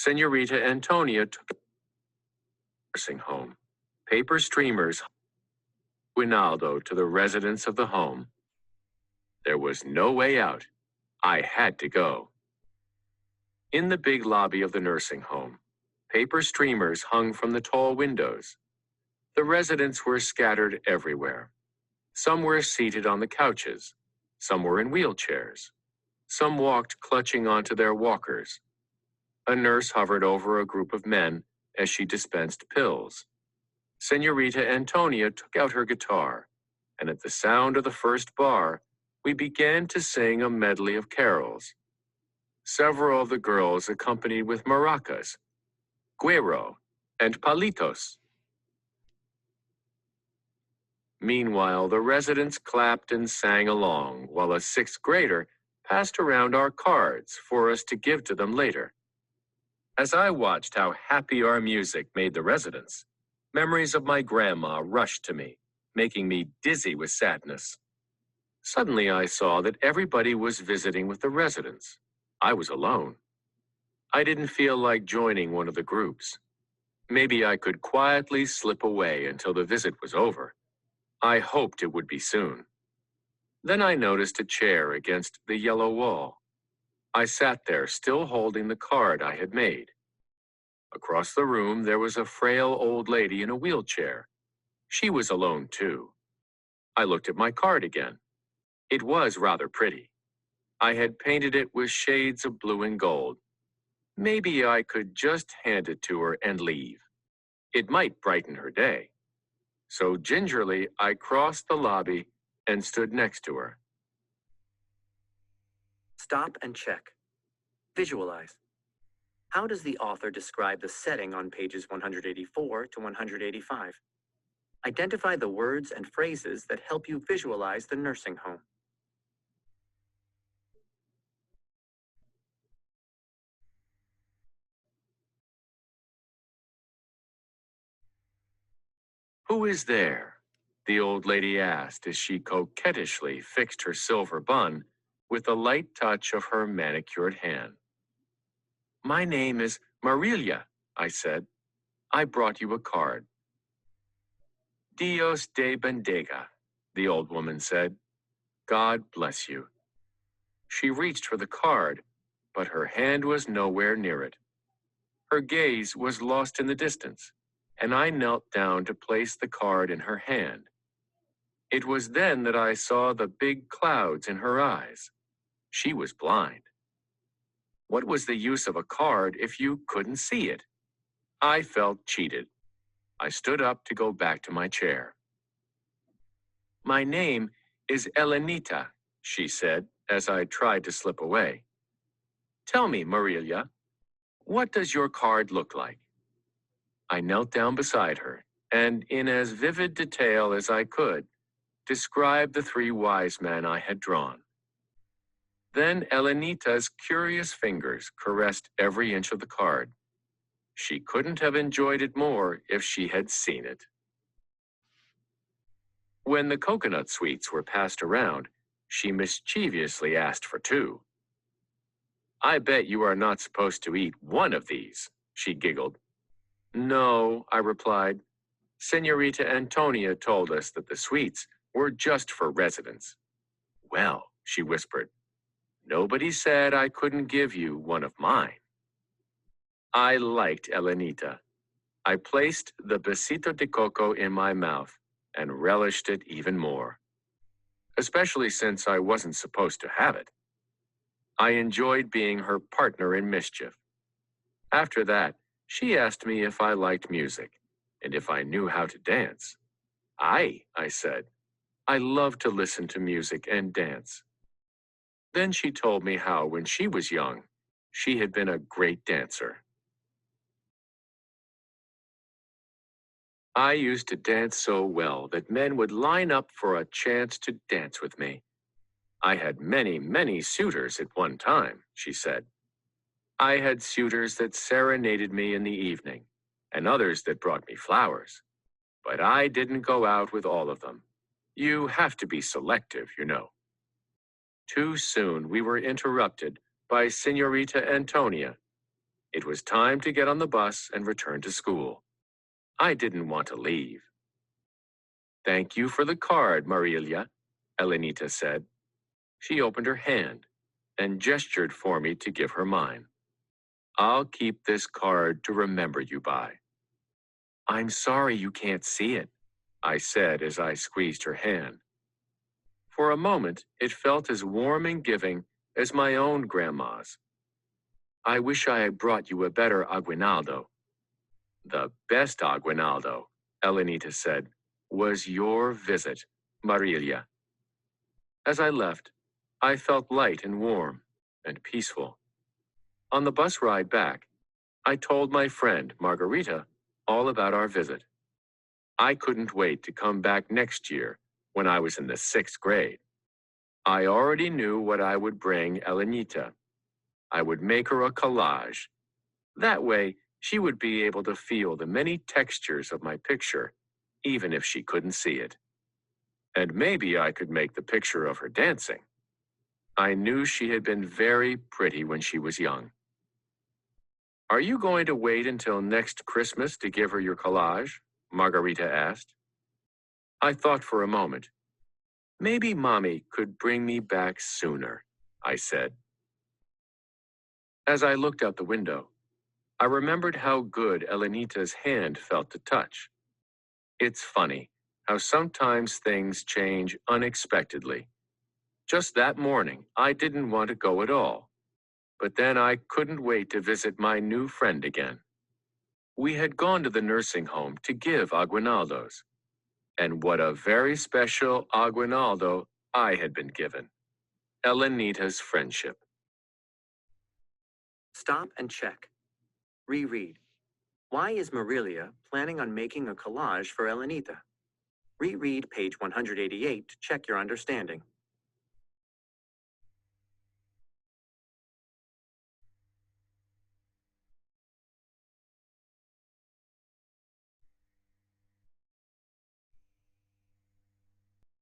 Senorita Antonia took a nursing home. Paper streamers Aguinaldo to the residents of the home. There was no way out. I had to go. In the big lobby of the nursing home, paper streamers hung from the tall windows. The residents were scattered everywhere. Some were seated on the couches. Some were in wheelchairs. Some walked clutching onto their walkers. A nurse hovered over a group of men as she dispensed pills. Senorita Antonia took out her guitar, and at the sound of the first bar, we began to sing a medley of carols. Several of the girls accompanied with maracas, güero, and palitos. Meanwhile, the residents clapped and sang along, while a sixth grader passed around our cards for us to give to them later. As I watched how happy our music made the residents, memories of my grandma rushed to me, making me dizzy with sadness. Suddenly I saw that everybody was visiting with the residents. I was alone. I didn't feel like joining one of the groups. Maybe I could quietly slip away until the visit was over. I hoped it would be soon. Then I noticed a chair against the yellow wall. I sat there, still holding the card I had made. Across the room, there was a frail old lady in a wheelchair. She was alone, too. I looked at my card again. It was rather pretty. I had painted it with shades of blue and gold. Maybe I could just hand it to her and leave. It might brighten her day. So gingerly, I crossed the lobby and stood next to her. Stop and check. Visualize. How does the author describe the setting on pages 184 to 185? Identify the words and phrases that help you visualize the nursing home. "Who is there?" the old lady asked as she coquettishly fixed her silver bun with a light touch of her manicured hand. "My name is Marilia," I said. "I brought you a card." "Dios te bendiga," the old woman said. "God bless you." She reached for the card, but her hand was nowhere near it. Her gaze was lost in the distance, and I knelt down to place the card in her hand. It was then that I saw the big clouds in her eyes. She was blind. What was the use of a card if you couldn't see it? I felt cheated. I stood up to go back to my chair. "My name is Elenita," she said as I tried to slip away. "Tell me, Marilia, what does your card look like?" I knelt down beside her and, in as vivid detail as I could, described the three wise men I had drawn. Then Elenita's curious fingers caressed every inch of the card. She couldn't have enjoyed it more if she had seen it. When the coconut sweets were passed around, she mischievously asked for two. "I bet you are not supposed to eat one of these," she giggled. "No," I replied. "Senorita Antonia told us that the sweets were just for residents." "Well," she whispered, "nobody said I couldn't give you one of mine." I liked Elenita. I placed the besito de coco in my mouth and relished it even more, especially since I wasn't supposed to have it. I enjoyed being her partner in mischief. After that, she asked me if I liked music and if I knew how to dance. I said. I love to listen to music and dance. Then she told me how, when she was young, she had been a great dancer. "I used to dance so well that men would line up for a chance to dance with me. I had many, many suitors at one time," she said. "I had suitors that serenaded me in the evening, and others that brought me flowers. But I didn't go out with all of them. You have to be selective, you know." Too soon we were interrupted by Senorita Antonia. It was time to get on the bus and return to school. I didn't want to leave. Thank you for the card, Marilia, Elenita said. She opened her hand and gestured for me to give her mine. I'll keep this card to remember you by. I'm sorry you can't see it, I said as I squeezed her hand. For a moment, it felt as warm and giving as my own grandma's. I wish I had brought you a better Aguinaldo. The best Aguinaldo, Elenita said, was your visit, Marilia. As I left, I felt light and warm and peaceful. On the bus ride back, I told my friend, Margarita, all about our visit. I couldn't wait to come back next year when I was in the 6th grade. I already knew what I would bring Elenita. I would make her a collage. That way, she would be able to feel the many textures of my picture, even if she couldn't see it. And maybe I could make the picture of her dancing. I knew she had been very pretty when she was young. Are you going to wait until next Christmas to give her your collage? Margarita asked. I thought for a moment. Maybe Mommy could bring me back sooner, I said. As I looked out the window, I remembered how good Elenita's hand felt to touch. It's funny how sometimes things change unexpectedly. Just that morning, I didn't want to go at all. But then I couldn't wait to visit my new friend again. We had gone to the nursing home to give Aguinaldos. And what a very special Aguinaldo I had been given. Elenita's friendship. Stop and check. Reread. Why is Marilia planning on making a collage for Elenita? Reread page 188 to check your understanding.